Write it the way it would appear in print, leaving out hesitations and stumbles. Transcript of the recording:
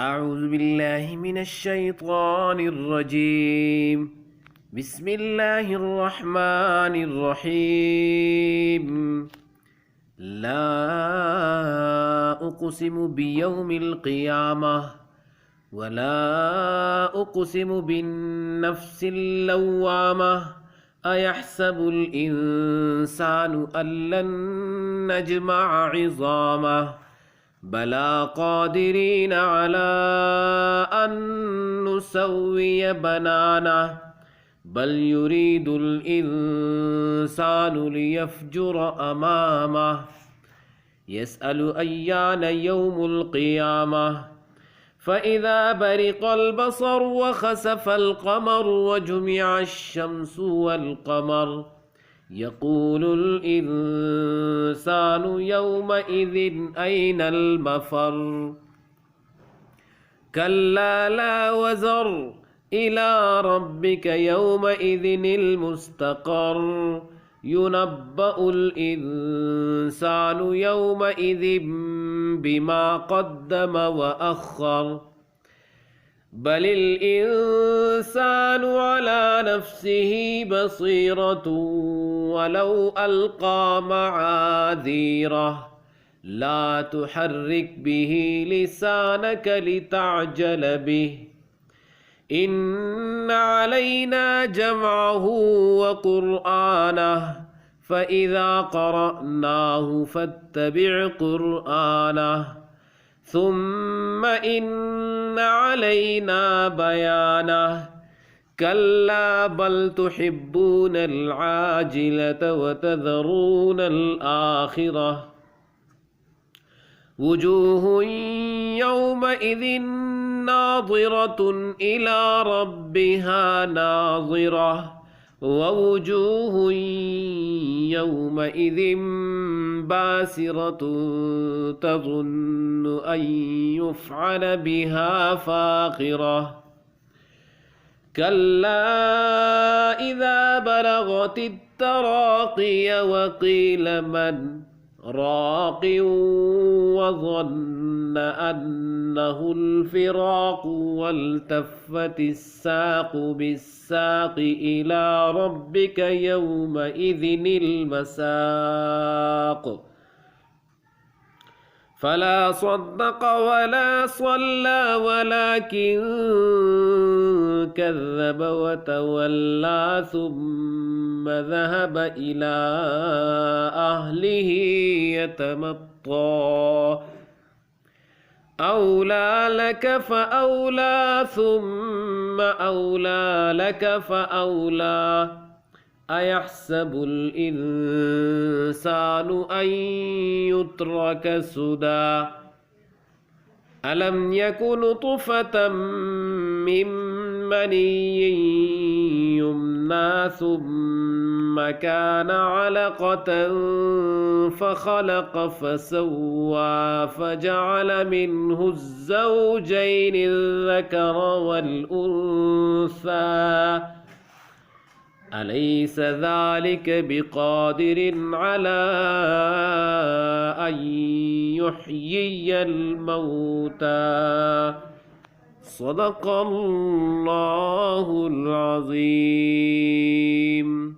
أعوذ بالله من الشيطان الرجيم. بسم الله الرحمن الرحيم. لا أقسم بيوم القيامة ولا أقسم بالنفس اللوامة. أيحسب الإنسان أن لن نجمع عظامه بلى قادرين على أن نسوي بنانه بل يريد الإنسان ليفجر أمامه يسأل أيان يوم القيامة فإذا برق البصر وخسف القمر وجمع الشمس والقمر يقول الإنسان يومئذ أين المفر كلا لا وزر إلى ربك يومئذ المستقر ينبأ الإنسان يومئذ بما قدم وأخر بل الإنسان على نفسه بصيرة ولو ألقى معاذيره لا تحرك به لسانك لتعجل به إن علينا جمعه وقرآنه فإذا قرأناه فاتبع قرآنه ثم إن علينا بيانه كلا بل تحبون العاجلة وتذرون الآخرة وجوه يومئذ ناظرة إلى ربها ناظرة ووجوه يومئذ باسرة تظن أن يفعل بها فاقرة كلا إذا بلغت التراقي وقيل من راق وظن أنه الفراق والتفت الساق بالساق إلى ربك يومئذ المساق فلا صدق ولا صلى ولكن كذب وتولى ثم ذهب إلى أهله يتمطى أولى لك فأولى ثم أولى لك فأولى أيحسب الإنسان أن يترك سدى ألم يك نطفة من مني يمنى ثم كان علقة فخلق فسوى فجعل منه الزوجين الذكر والأنثى أليس ذلك بقادر على أن يحيي الموتى صدق الله العظيم.